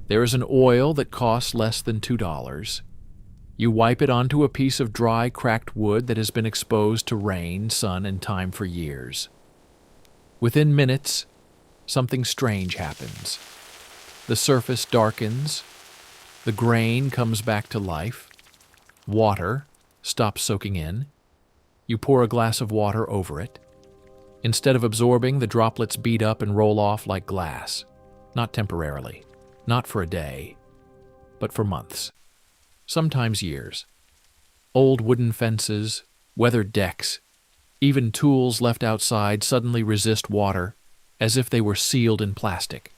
There is an oil that costs less than $2. You wipe it onto a piece of dry, cracked wood that has been exposed to rain, sun, and time for years. Within minutes, something strange happens. The surface darkens, the grain comes back to life, water stops soaking in. You pour a glass of water over it. Instead of absorbing, the droplets bead up and roll off like glass. Not temporarily, not for a day, but for months, sometimes years. Old wooden fences, weathered decks, even tools left outside suddenly resist water as if they were sealed in plastic.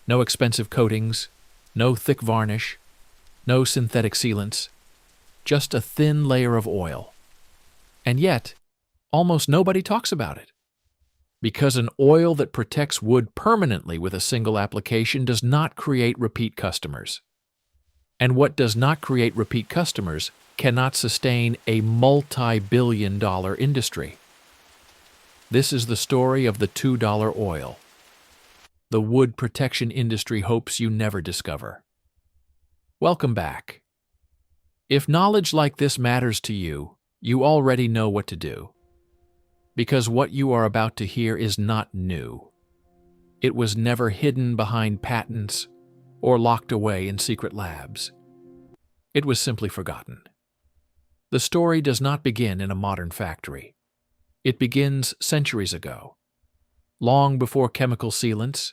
No expensive coatings, no thick varnish, no synthetic sealants, just a thin layer of oil. And yet, almost nobody talks about it. Because an oil that protects wood permanently with a single application does not create repeat customers. And what does not create repeat customers cannot sustain a multi-billion-dollar industry. This is the story of the $2 oil. The wood protection industry hopes you never discover. Welcome back. If knowledge like this matters to you, you already know what to do. Because what you are about to hear is not new. It was never hidden behind patents or locked away in secret labs. It was simply forgotten. The story does not begin in a modern factory. It begins centuries ago, long before chemical sealants,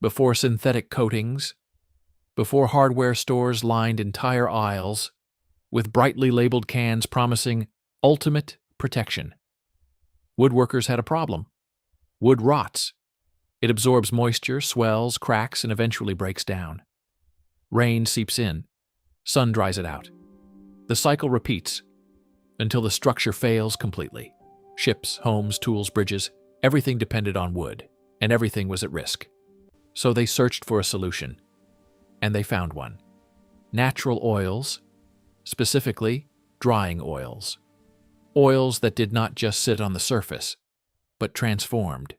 before synthetic coatings, before hardware stores lined entire aisles with brightly labeled cans promising ultimate protection. Woodworkers had a problem. Wood rots. It absorbs moisture, swells, cracks, and eventually breaks down. Rain seeps in. Sun dries it out. The cycle repeats until the structure fails completely. Ships, homes, tools, bridges, everything depended on wood, and everything was at risk. So they searched for a solution, and they found one. Natural oils, specifically drying oils. Oils that did not just sit on the surface, but transformed.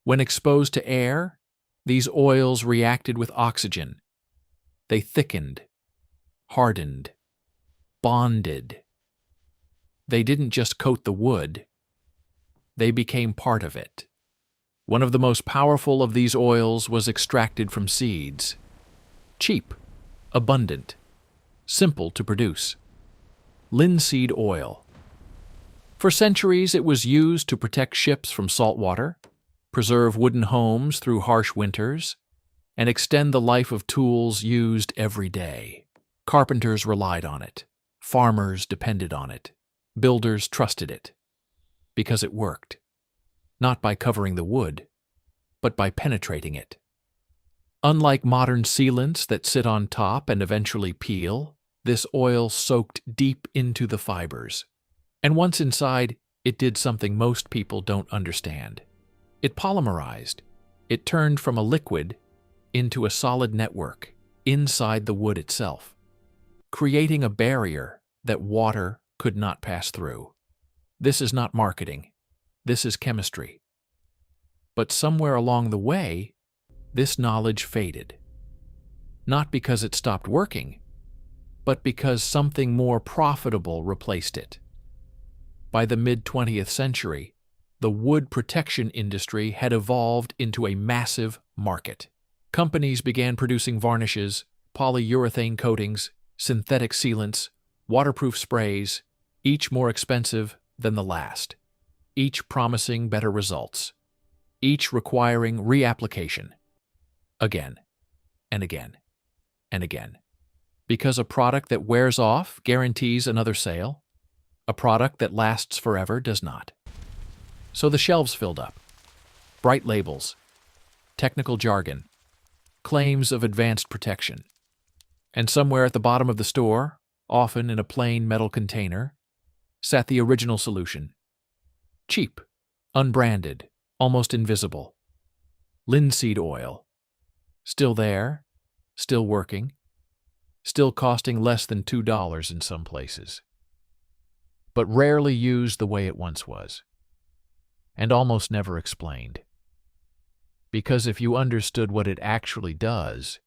When exposed to air, these oils reacted with oxygen. They thickened, hardened, bonded. They didn't just coat the wood, they became part of it. One of the most powerful of these oils was extracted from seeds. Cheap, abundant, simple to produce. Linseed oil. For centuries, it was used to protect ships from salt water, preserve wooden homes through harsh winters, and extend the life of tools used every day. Carpenters relied on it. Farmers depended on it. Builders trusted it. Because it worked. Not by covering the wood, but by penetrating it. Unlike modern sealants that sit on top and eventually peel, this oil soaked deep into the fibers. And once inside, it did something most people don't understand. It polymerized. It turned from a liquid into a solid network inside the wood itself, creating a barrier that water could not pass through. This is not marketing. This is chemistry. But somewhere along the way, this knowledge faded. Not because it stopped working, but because something more profitable replaced it. By the mid-20th century, the wood protection industry had evolved into a massive market. Companies began producing varnishes, polyurethane coatings, synthetic sealants, waterproof sprays, each more expensive than the last, each promising better results, each requiring reapplication, again and again and again. Because a product that wears off guarantees another sale, a product that lasts forever does not. So the shelves filled up. Bright labels, technical jargon, claims of advanced protection. And somewhere at the bottom of the store, often in a plain metal container, sat the original solution. Cheap, unbranded, almost invisible. Linseed oil. Still there, still working, still costing less than $2 in some places. But rarely used the way it once was, and almost never explained. Because if you understood what it actually does,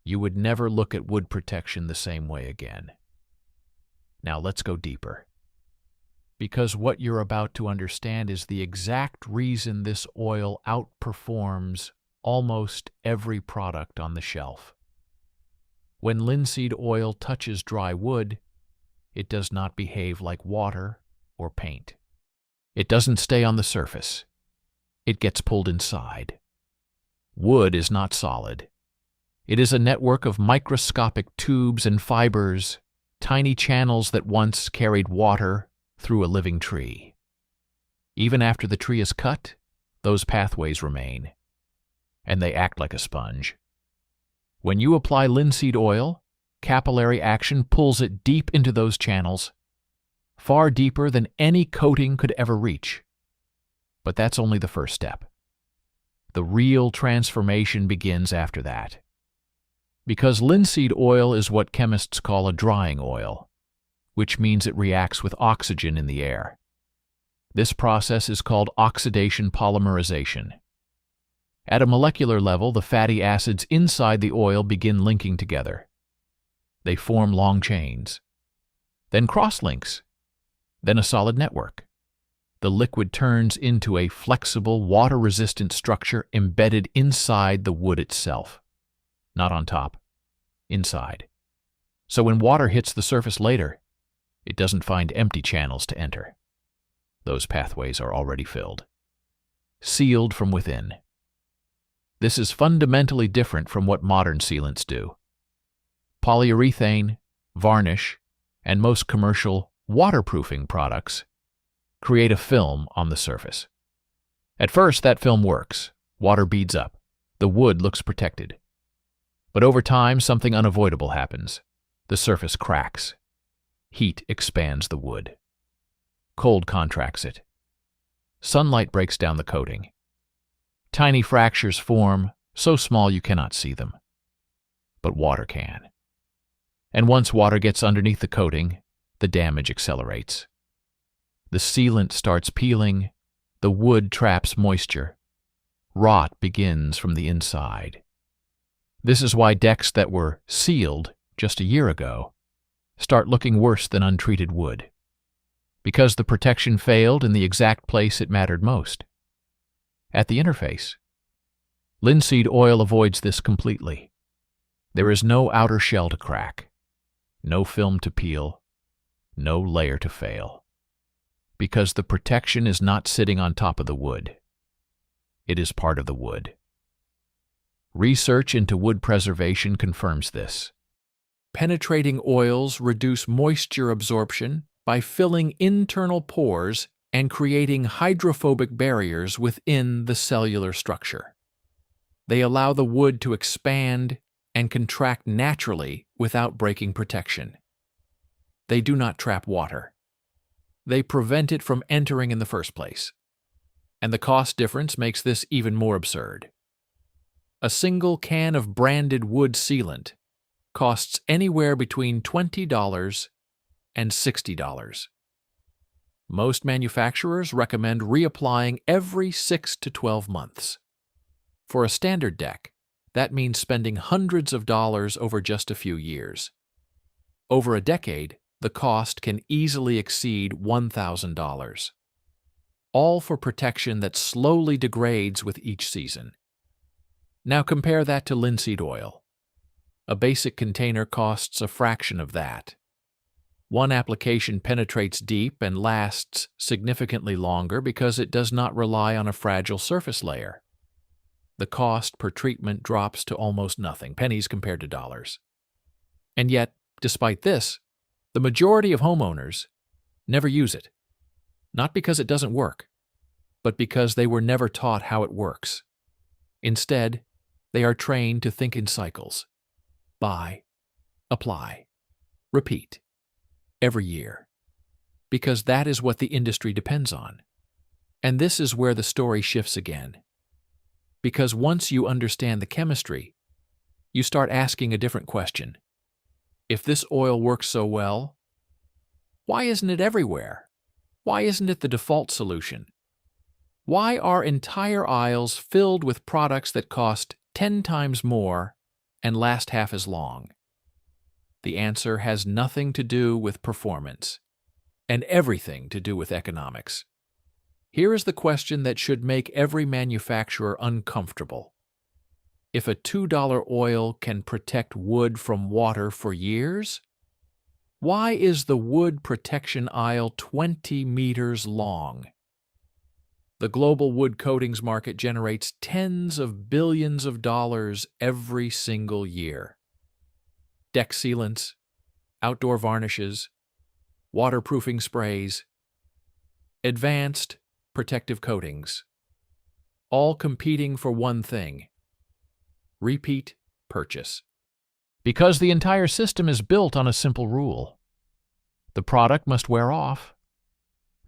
you would never look at wood protection the same way again. Now let's go deeper. Because what you're about to understand is the exact reason this oil outperforms almost every product on the shelf. When linseed oil touches dry wood, it does not behave like water or paint. It doesn't stay on the surface. It gets pulled inside. Wood is not solid. It is a network of microscopic tubes and fibers, tiny channels that once carried water through a living tree. Even after the tree is cut, those pathways remain, and they act like a sponge. When you apply linseed oil, capillary action pulls it deep into those channels, far deeper than any coating could ever reach. But that's only the first step. The real transformation begins after that. Because linseed oil is what chemists call a drying oil, which means it reacts with oxygen in the air. This process is called oxidation polymerization. At a molecular level, the fatty acids inside the oil begin linking together. They form long chains, then cross-links, then a solid network. The liquid turns into a flexible, water-resistant structure embedded inside the wood itself. Not on top, inside. So when water hits the surface later, it doesn't find empty channels to enter. Those pathways are already filled, sealed from within. This is fundamentally different from what modern sealants do. Polyurethane, varnish, and most commercial waterproofing products create a film on the surface. At first, that film works. Water beads up. The wood looks protected. But over time, something unavoidable happens. The surface cracks. Heat expands the wood. Cold contracts it. Sunlight breaks down the coating. Tiny fractures form, so small you cannot see them. But water can. And once water gets underneath the coating, the damage accelerates. The sealant starts peeling, the wood traps moisture. Rot begins from the inside. This is why decks that were sealed just a year ago start looking worse than untreated wood, because the protection failed in the exact place it mattered most, at the interface. Linseed oil avoids this completely. There is no outer shell to crack, no film to peel, no layer to fail, because the protection is not sitting on top of the wood. It is part of the wood. Research into wood preservation confirms this. Penetrating oils reduce moisture absorption by filling internal pores and creating hydrophobic barriers within the cellular structure. They allow the wood to expand and contract naturally without breaking protection. They do not trap water. They prevent it from entering in the first place. And the cost difference makes this even more absurd. A single can of branded wood sealant costs anywhere between $20 and $60. Most manufacturers recommend reapplying every 6 to 12 months. For a standard deck, that means spending hundreds of dollars over just a few years. Over a decade, the cost can easily exceed $1,000. All for protection that slowly degrades with each season. Now compare that to linseed oil. A basic container costs a fraction of that. One application penetrates deep and lasts significantly longer because it does not rely on a fragile surface layer. The cost per treatment drops to almost nothing, pennies compared to dollars. And yet, despite this, the majority of homeowners never use it. Not because it doesn't work, but because they were never taught how it works. Instead, they are trained to think in cycles. Buy, apply, repeat, every year. Because that is what the industry depends on. And this is where the story shifts again. Because once you understand the chemistry, you start asking a different question. If this oil works so well, why isn't it everywhere? Why isn't it the default solution? Why are entire aisles filled with products that cost 10 times more and last half as long? The answer has nothing to do with performance and everything to do with economics. Here is the question that should make every manufacturer uncomfortable. If a $2 oil can protect wood from water for years, why is the wood protection aisle 20 meters long? The global wood coatings market generates tens of billions of dollars every single year. Deck sealants, outdoor varnishes, waterproofing sprays, advanced protective coatings, all competing for one thing: repeat purchase. Because the entire system is built on a simple rule. The product must wear off,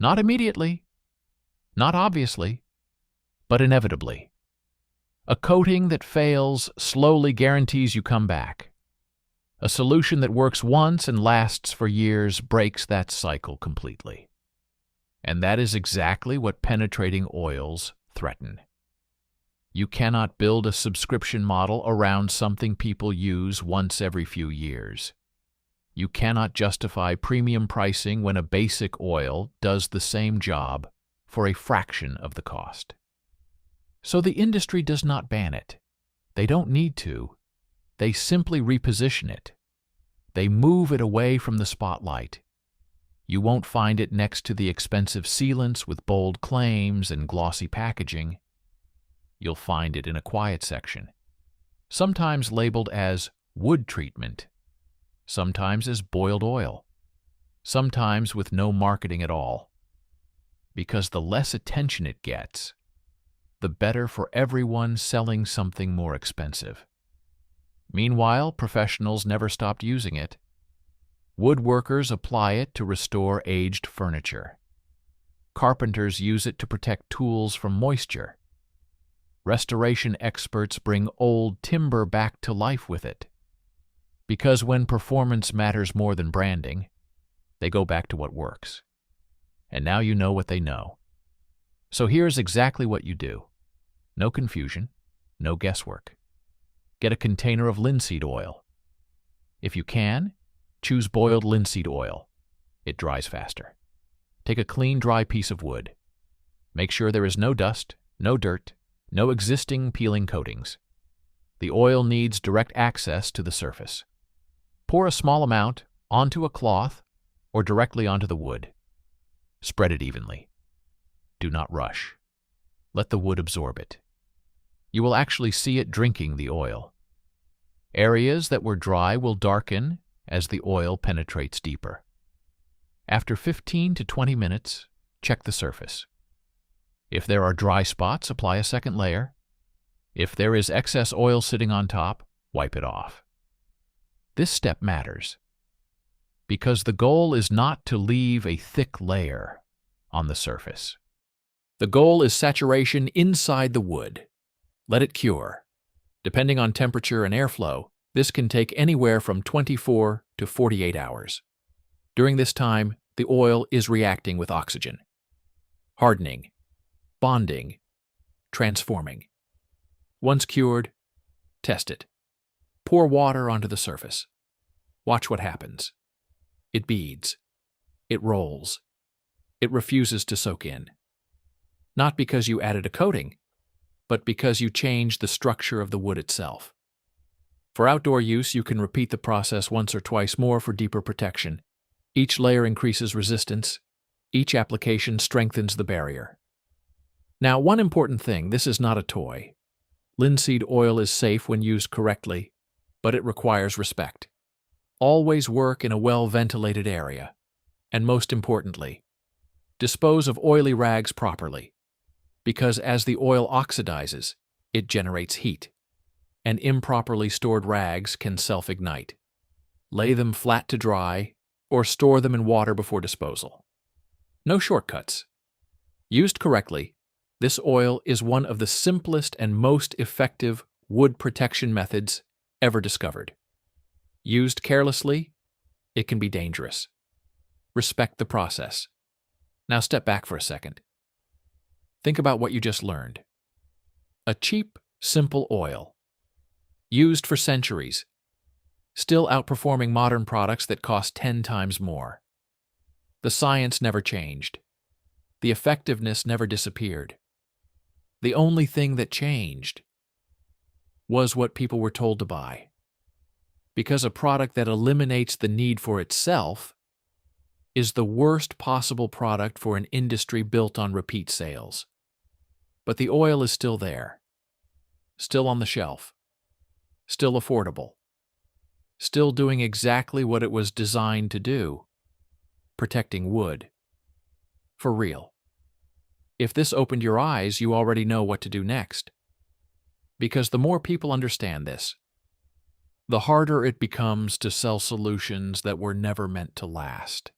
not immediately, not obviously, but inevitably. A coating that fails slowly guarantees you come back. A solution that works once and lasts for years breaks that cycle completely. And that is exactly what penetrating oils threaten. You cannot build a subscription model around something people use once every few years. You cannot justify premium pricing when a basic oil does the same job for a fraction of the cost. So the industry does not ban it. They don't need to. They simply reposition it. They move it away from the spotlight. You won't find it next to the expensive sealants with bold claims and glossy packaging. You'll find it in a quiet section, sometimes labeled as wood treatment, sometimes as boiled oil, sometimes with no marketing at all. Because the less attention it gets, the better for everyone selling something more expensive. Meanwhile, professionals never stopped using it. Woodworkers apply it to restore aged furniture. Carpenters use it to protect tools from moisture. Restoration experts bring old timber back to life with it. Because when performance matters more than branding, they go back to what works. And now you know what they know. So here's exactly what you do. No confusion, no guesswork. Get a container of linseed oil. If you can, choose boiled linseed oil. It dries faster. Take a clean, dry piece of wood. Make sure there is no dust, no dirt, no existing peeling coatings. The oil needs direct access to the surface. Pour a small amount onto a cloth or directly onto the wood. Spread it evenly. Do not rush. Let the wood absorb it. You will actually see it drinking the oil. Areas that were dry will darken as the oil penetrates deeper. After 15 to 20 minutes, check the surface. If there are dry spots, apply a second layer. If there is excess oil sitting on top, wipe it off. This step matters because the goal is not to leave a thick layer on the surface. The goal is saturation inside the wood. Let it cure. Depending on temperature and airflow, this can take anywhere from 24 to 48 hours. During this time, the oil is reacting with oxygen, hardening, bonding, transforming. Once cured, test it. Pour water onto the surface. Watch what happens. It beads. It rolls. It refuses to soak in. Not because you added a coating, but because you changed the structure of the wood itself. For outdoor use, you can repeat the process once or twice more for deeper protection. Each layer increases resistance. Each application strengthens the barrier. Now, one important thing, this is not a toy. Linseed oil is safe when used correctly, but it requires respect. Always work in a well-ventilated area. And most importantly, dispose of oily rags properly, because as the oil oxidizes, it generates heat, and improperly stored rags can self-ignite. Lay them flat to dry, or store them in water before disposal. No shortcuts. Used correctly, this oil is one of the simplest and most effective wood protection methods ever discovered. Used carelessly, it can be dangerous. Respect the process. Now step back for a second. Think about what you just learned. A cheap, simple oil. Used for centuries, still outperforming modern products that cost 10 times more. The science never changed. The effectiveness never disappeared. The only thing that changed was what people were told to buy. Because a product that eliminates the need for itself is the worst possible product for an industry built on repeat sales. But the oil is still there, still on the shelf, still affordable, still doing exactly what it was designed to do, protecting wood. For real. If this opened your eyes, you already know what to do next. Because the more people understand this, the harder it becomes to sell solutions that were never meant to last.